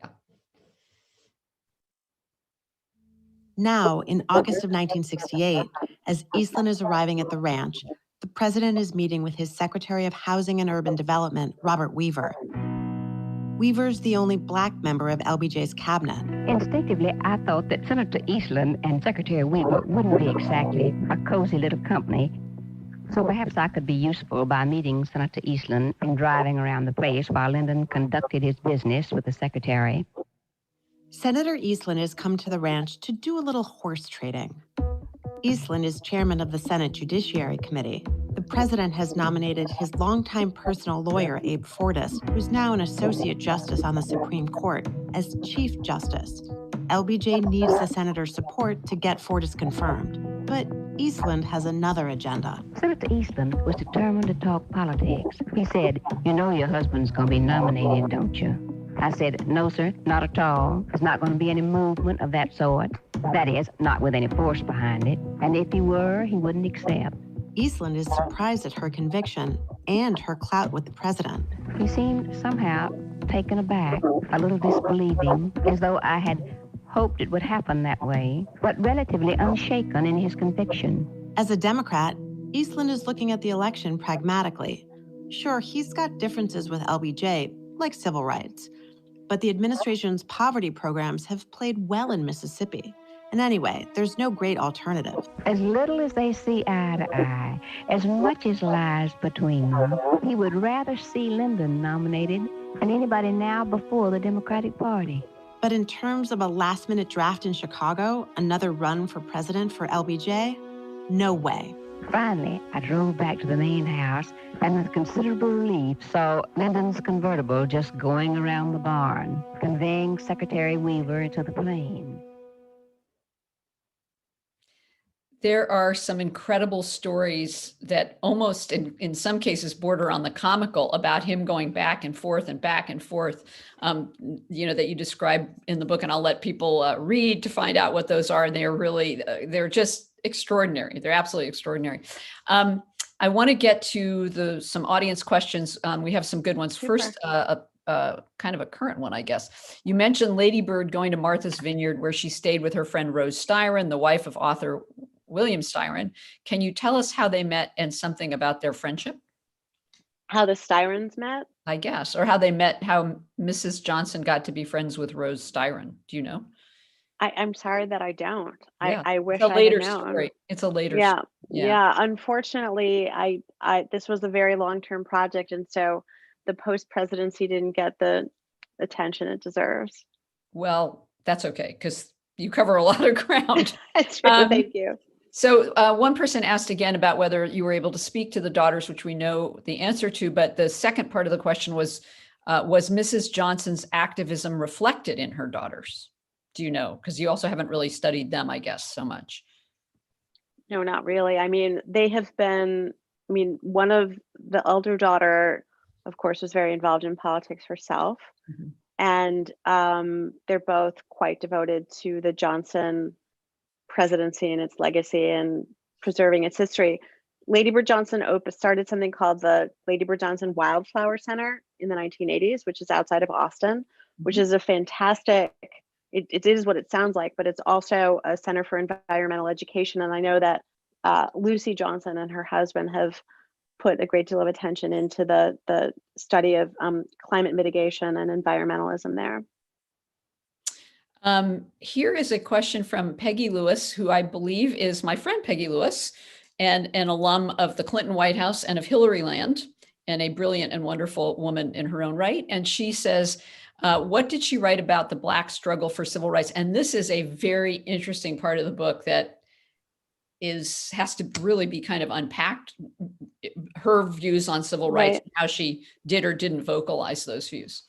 Yeah. Now, in August of 1968, as Eastland is arriving at the ranch, the president is meeting with his Secretary of Housing and Urban Development, Robert Weaver. Weaver's the only Black member of LBJ's cabinet. Instinctively, I thought that Senator Eastland and Secretary Weaver wouldn't be exactly a cozy little company. So perhaps I could be useful by meeting Senator Eastland and driving around the place while Lyndon conducted his business with the secretary. Senator Eastland has come to the ranch to do a little horse trading. Eastland is chairman of the Senate Judiciary Committee. The president has nominated his longtime personal lawyer, Abe Fortas, who's now an associate justice on the Supreme Court, as chief justice. LBJ needs the senator's support to get Fortas confirmed. But Eastland has another agenda. Senator Eastland was determined to talk politics. He said, "You know your husband's going to be nominated, don't you?" I said, "No, sir, not at all. There's not going to be any movement of that sort. That is, not with any force behind it. And if he were, he wouldn't accept." Eastland is surprised at her conviction and her clout with the president. He seemed somehow taken aback, a little disbelieving, as though I had hoped it would happen that way, but relatively unshaken in his conviction. As a Democrat, Eastland is looking at the election pragmatically. Sure, he's got differences with LBJ, like civil rights, but the administration's poverty programs have played well in Mississippi. And anyway, there's no great alternative. As little as they see eye to eye, as much as lies between them, he would rather see Lyndon nominated than anybody now before the Democratic Party. But in terms of a last-minute draft in Chicago, another run for president for LBJ, no way. Finally, I drove back to the main house and with considerable relief saw Lyndon's convertible just going around the barn, conveying Secretary Weaver to the plane. There are some incredible stories that almost in some cases border on the comical about him going back and forth and back and forth, that you describe in the book. And I'll let people read to find out what those are. And they're really, they're just extraordinary. They're absolutely extraordinary. I want to get to some audience questions. We have some good ones. Super. First, kind of a current one, I guess. You mentioned Lady Bird going to Martha's Vineyard, where she stayed with her friend Rose Styron, the wife of author William Styron. Can you tell us how they met and something about their friendship? How the Styrons met? I guess, or how they met, how Mrs. Johnson got to be friends with Rose Styron. Do you know? I'm sorry that I don't. Yeah. I wish It's a I later had known. story. It's a later Yeah, story. yeah. Unfortunately, I this was a very long-term project, and so the post-presidency didn't get the attention it deserves. Well, that's okay, because you cover a lot of ground. That's true. Thank you. So one person asked again about whether you were able to speak to the daughters, which we know the answer to, but the second part of the question was Mrs. Johnson's activism reflected in her daughters? Do you know? Because you also haven't really studied them, I guess, so much. No, not really. I mean, they have been, one of the elder daughter, of course, was very involved in politics herself. Mhm. And they're both quite devoted to the Johnson presidency and its legacy and preserving its history. Lady Bird Johnson started something called the Lady Bird Johnson Wildflower Center in the 1980s, which is outside of Austin, which is a fantastic, it is what it sounds like, but it's also a center for environmental education. And I know that Lucy Johnson and her husband have put a great deal of attention into the study of climate mitigation and environmentalism there. Here is a question from Peggy Lewis, who I believe is my friend Peggy Lewis, and an alum of the Clinton White House and of Hillary Land, and a brilliant and wonderful woman in her own right. And she says, what did she write about the Black struggle for civil rights? And this is a very interesting part of the book that has to really be kind of unpacked, her views on civil rights, and how she did or didn't vocalize those views.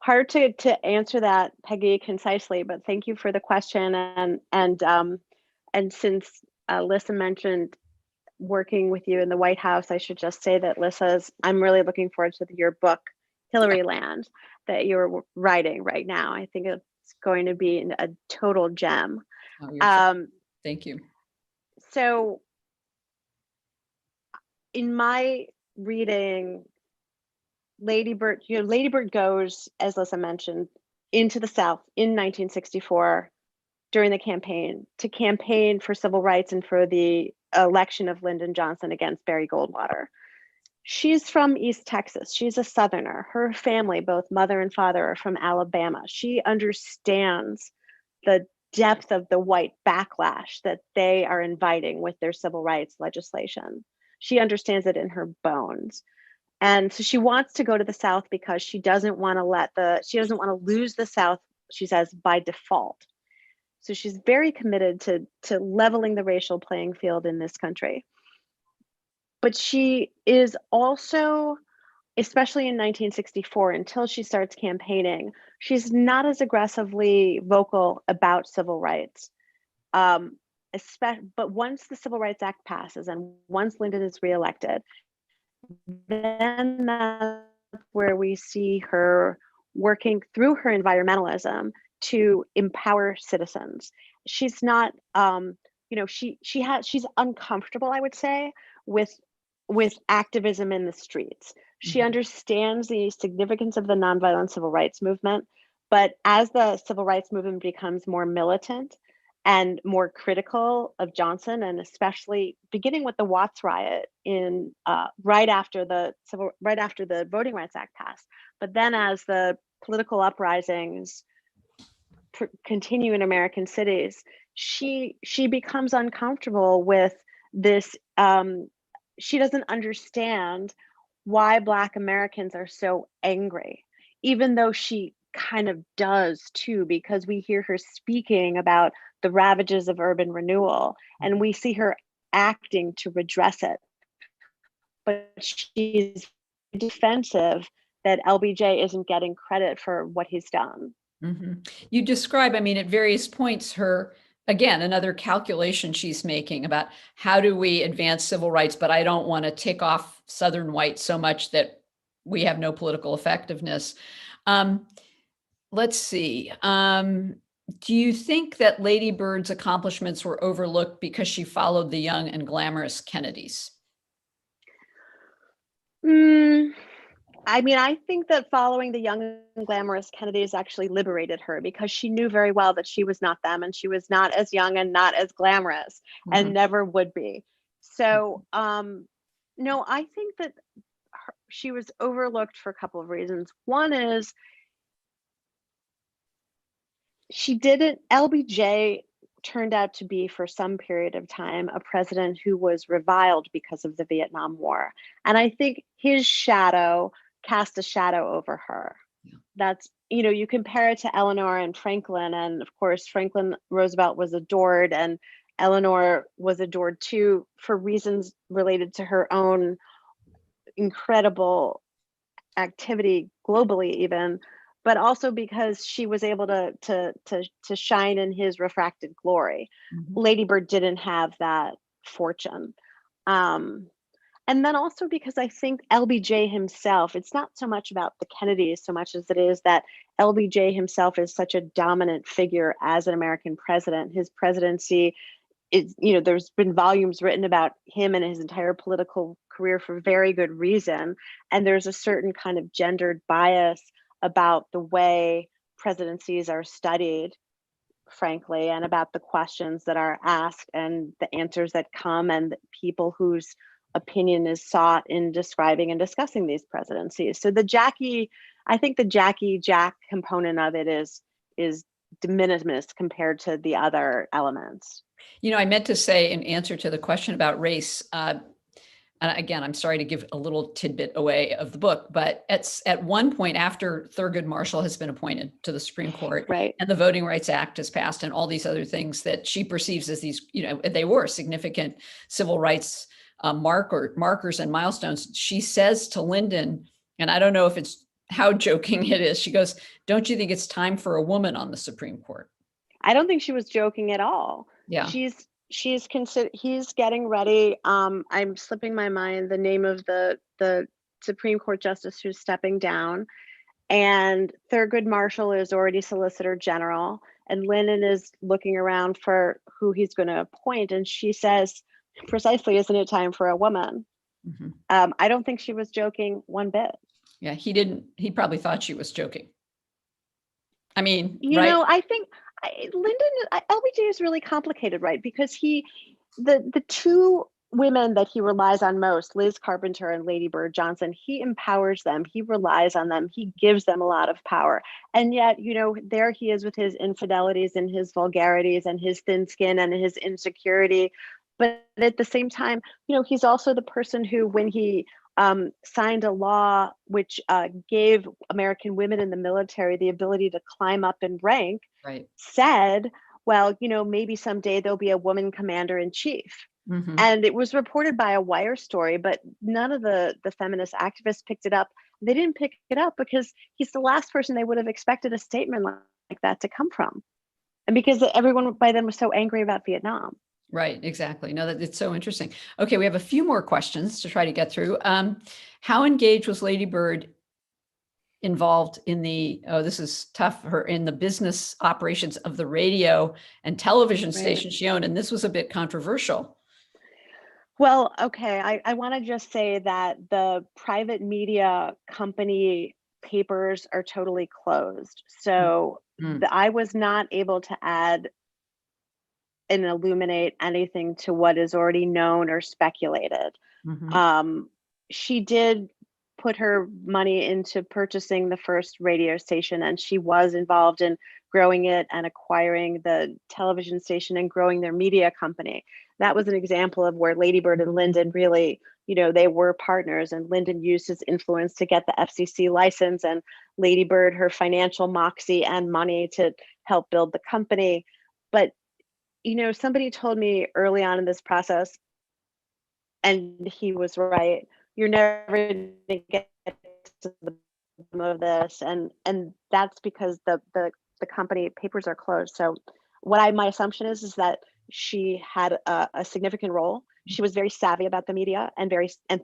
Hard to answer that, Peggy, concisely, but thank you for the question. And since Lissa mentioned working with you in the White House, I should just say that I'm really looking forward to your book, Hillary Land, that you're writing right now. I think it's going to be a total gem. Thank you. So in my reading, Lady Bird goes, as Lissa mentioned, into the South in 1964 during the campaign for civil rights and for the election of Lyndon Johnson against Barry Goldwater. She's from East Texas. She's a Southerner. Her family, both mother and father, are from Alabama. She understands the depth of the white backlash that they are inviting with their civil rights legislation. She understands it in her bones. And so she wants to go to the South because she doesn't want to lose the South, she says, by default. So she's very committed to leveling the racial playing field in this country. But she is also, especially in 1964, until she starts campaigning, she's not as aggressively vocal about civil rights. But once the Civil Rights Act passes and once Lyndon is reelected, then that's where we see her working through her environmentalism to empower citizens. She's not, she's uncomfortable, I would say, with activism in the streets. She understands the significance of the nonviolent civil rights movement, but as the civil rights movement becomes more militant and more critical of Johnson, and especially beginning with the Watts riot in right after the Voting Rights Act passed, but then as the political uprisings continue in American cities, she becomes uncomfortable with this. She doesn't understand why Black Americans are so angry, even though she kind of does too, because we hear her speaking about the ravages of urban renewal, and we see her acting to redress it. But she's defensive that LBJ isn't getting credit for what he's done. You describe, I mean, at various points, her, again, another calculation she's making about how do we advance civil rights, but I don't want to tick off Southern whites so much that we have no political effectiveness. Let's see. Do you think that Lady Bird's accomplishments were overlooked because she followed the young and glamorous Kennedys? I mean, I think that following the young and glamorous Kennedys actually liberated her, because she knew very well that she was not them, and she was not as young and not as glamorous, and never would be. So, no, I think that she was overlooked for a couple of reasons. One is LBJ turned out to be, for some period of time, a president who was reviled because of the Vietnam War. And I think his shadow cast a shadow over her. Yeah. That's, you compare it to Eleanor and Franklin, and of course, Franklin Roosevelt was adored, and Eleanor was adored too, for reasons related to her own incredible activity globally even, but also because she was able to shine in his refracted glory. Lady Bird didn't have that fortune. And then also because I think LBJ himself, it's not so much about the Kennedys so much as it is that LBJ himself is such a dominant figure as an American president. His presidency is, there's been volumes written about him and his entire political career for very good reason. And there's a certain kind of gendered bias about the way presidencies are studied, frankly, and about the questions that are asked and the answers that come, and the people whose opinion is sought in describing and discussing these presidencies. So I think the Jackie Jack component of it is de minimis compared to the other elements. I meant to say in answer to the question about race, and again, I'm sorry to give a little tidbit away of the book, but at one point after Thurgood Marshall has been appointed to the Supreme Court, right, and the Voting Rights Act has passed, and all these other things that she perceives as these, they were significant civil rights markers and milestones, she says to Lyndon, and I don't know if it's how joking it is, she goes, "Don't you think it's time for a woman on the Supreme Court?" I don't think she was joking at all. Yeah. He's getting ready. I'm slipping my mind the name of the Supreme Court justice who's stepping down, and Thurgood Marshall is already Solicitor General, and Lyndon is looking around for who he's going to appoint, and she says, precisely, isn't it time for a woman? I don't think she was joking one bit. Yeah, he probably thought she was joking. I mean, I think LBJ is really complicated, right? Because the two women that he relies on most, Liz Carpenter and Lady Bird Johnson, he empowers them, he relies on them, he gives them a lot of power. And yet, there he is with his infidelities and his vulgarities and his thin skin and his insecurity. But at the same time, he's also the person who, when he signed a law which gave American women in the military the ability to climb up in rank, right, said, well, maybe someday there'll be a woman commander in chief. And it was reported by a Wire story, but none of the feminist activists picked it up. They didn't pick it up because he's the last person they would have expected a statement like that to come from. And because everyone by then was so angry about Vietnam. Right, exactly. No, it's so interesting. Okay, we have a few more questions to try to get through. How engaged was Lady Bird involved in this is tough, in the business operations of the radio and television station she owned? And this was a bit controversial. Well, okay, I want to just say that the private media company papers are totally closed. So I was not able to add and illuminate anything to what is already known or speculated. She did put her money into purchasing the first radio station, and she was involved in growing it and acquiring the television station and growing their media company. That was an example of where Lady Bird and Lyndon really, they were partners, and Lyndon used his influence to get the FCC license, and Lady Bird her financial moxie and money to help build the company. But somebody told me early on in this process, and he was right. You're never going to get to the bottom of this, and that's because the company papers are closed. So my assumption is that she had a significant role. She was very savvy about the media and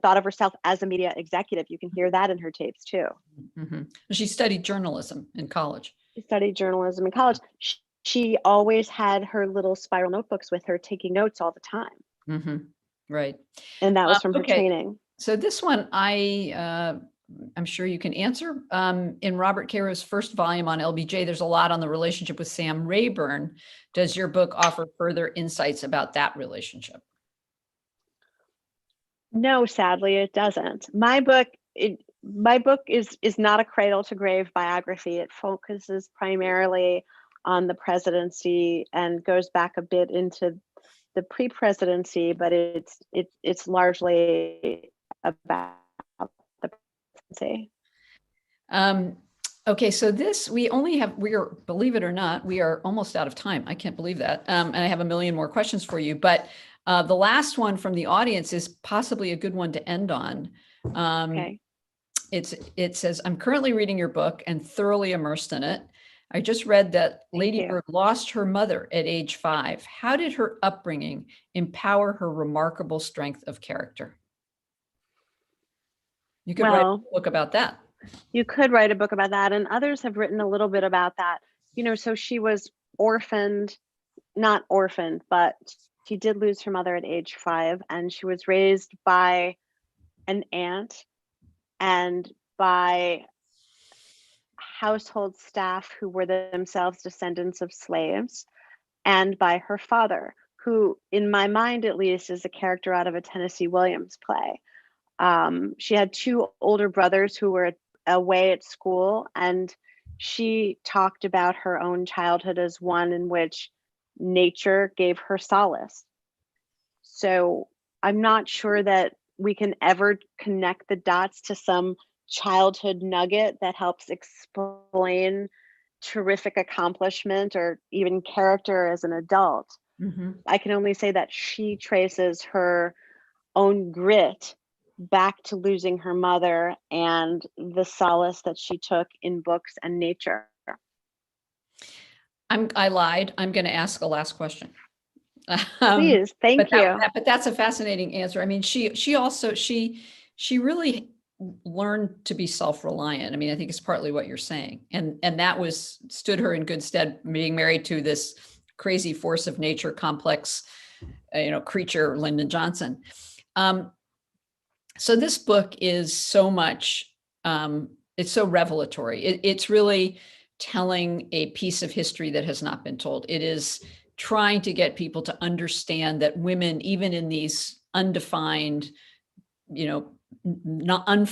thought of herself as a media executive. You can hear that in her tapes too. Mm-hmm. She studied journalism in college. She studied journalism in college. She always had her little spiral notebooks with her, taking notes all the time. Mm-hmm. Right. And that was from her training. So this one, I'm sure you can answer. In Robert Caro's first volume on LBJ, there's a lot on the relationship with Sam Rayburn. Does your book offer further insights about that relationship? No, sadly, it doesn't. My book is not a cradle to grave biography. It focuses primarily on the presidency and goes back a bit into the pre-presidency, but it's largely about the presidency. Okay, so believe it or not, we are almost out of time. I can't believe that. And I have a million more questions for you, but the last one from the audience is possibly a good one to end on. Okay. It says, I'm currently reading your book and thoroughly immersed in it. I just read that Lady Bird lost her mother at age 5. How did her upbringing empower her remarkable strength of character? You could write a book about that. You could write a book about that, and others have written a little bit about that. So she was not orphaned, but she did lose her mother at age 5, and she was raised by an aunt and by household staff who were themselves descendants of slaves, and by her father, who, in my mind at least, is a character out of a Tennessee Williams play. She had 2 older brothers who were away at school, and she talked about her own childhood as one in which nature gave her solace. So I'm not sure that we can ever connect the dots to some childhood nugget that helps explain terrific accomplishment or even character as an adult. Mm-hmm. I can only say that she traces her own grit back to losing her mother and the solace that she took in books and nature. I lied. I'm going to ask a last question. Please, thank you. But that's a fascinating answer. I mean, she really learned to be self-reliant. I mean, I think it's partly what you're saying, and that stood her in good stead, being married to this crazy force of nature, complex, creature, Lyndon Johnson. So this book is so much. It's so revelatory. It's really telling a piece of history that has not been told. It is trying to get people to understand that women, even in these undefined,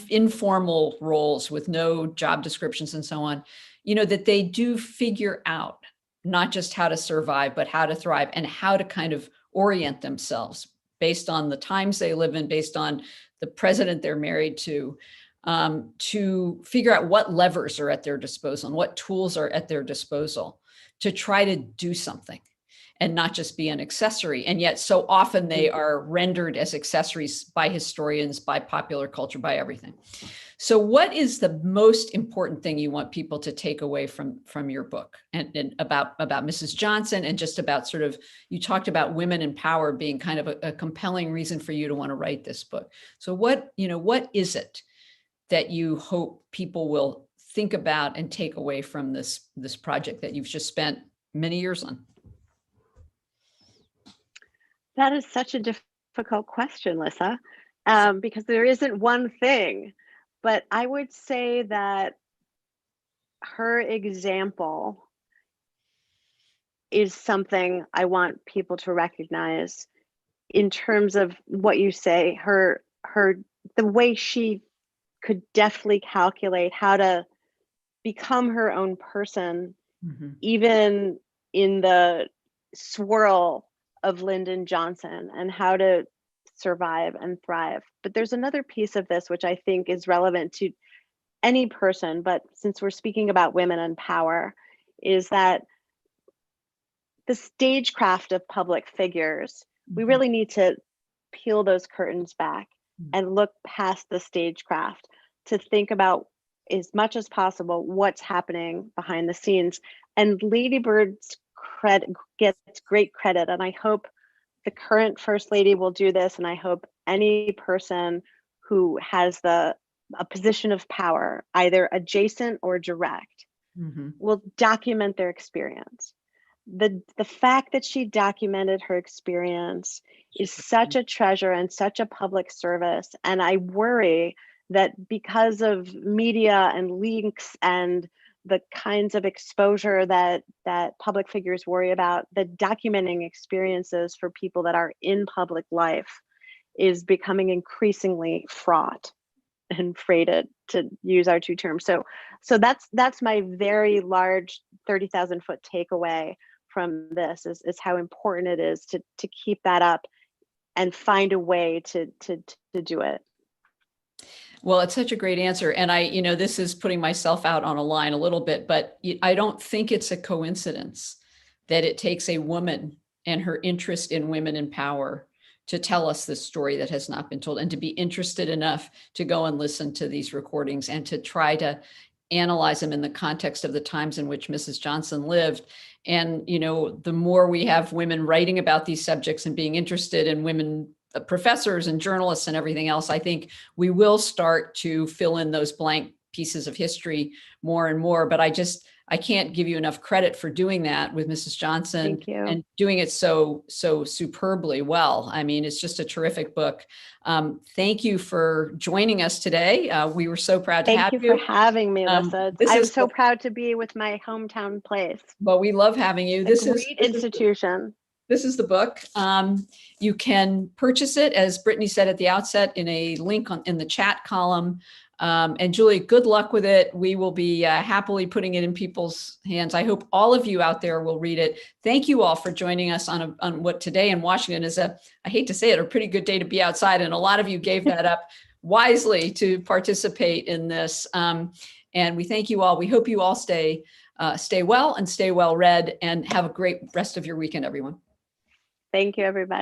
informal roles with no job descriptions and so on, that they do figure out not just how to survive, but how to thrive and how to kind of orient themselves based on the times they live in, based on the president they're married to figure out what levers are at their disposal and what tools are at their disposal to try to do something and not just be an accessory. And yet so often they are rendered as accessories by historians, by popular culture, by everything. So what is the most important thing you want people to take away from your book and about Mrs. Johnson, and just about sort of, you talked about women in power being kind of a compelling reason for you to want to write this book. So what is it that you hope people will think about and take away from this project that you've just spent many years on? That is such a difficult question, Lissa, because there isn't one thing, but I would say that her example is something I want people to recognize in terms of what you say, the way she could deftly calculate how to become her own person, even in the swirl of Lyndon Johnson, and how to survive and thrive. But there's another piece of this which I think is relevant to any person, but since we're speaking about women and power, is that the stagecraft of public figures, we really need to peel those curtains back and look past the stagecraft to think about as much as possible what's happening behind the scenes. And Lady Bird's credit gets great credit, and I hope the current First Lady will do this, and I hope any person who has a position of power, either adjacent or direct, will document their experience. The fact that she documented her experience is such a treasure and such a public service. And I worry that because of media and leaks and the kinds of exposure that public figures worry about, that documenting experiences for people that are in public life is becoming increasingly fraught and freighted, to use our two terms. So that's my very large 30,000 foot takeaway from this, is how important it is to keep that up and find a way to do it. Well, it's such a great answer. And this is putting myself out on a line a little bit, but I don't think it's a coincidence that it takes a woman and her interest in women in power to tell us this story that has not been told, and to be interested enough to go and listen to these recordings and to try to analyze them in the context of the times in which Mrs. Johnson lived. And, the more we have women writing about these subjects and being interested in women professors and journalists and everything else, I think we will start to fill in those blank pieces of history more and more. But I can't give you enough credit for doing that with Mrs. Johnson. Thank you. And doing it so superbly well. I mean, it's just a terrific book. Thank you for joining us today. We were so proud to have you. Thank you for having me, Lissa. I'm so proud to be with my hometown place. Well, we love having you. This is a great institution. This is the book. You can purchase it, as Brittany said at the outset, in a link in the chat column. And Julie, good luck with it. We will be happily putting it in people's hands. I hope all of you out there will read it. Thank you all for joining us on what today in Washington is I hate to say it, a pretty good day to be outside. And a lot of you gave that up wisely to participate in this. And we thank you all. We hope you all stay well and stay well read, and have a great rest of your weekend, everyone. Thank you, everybody.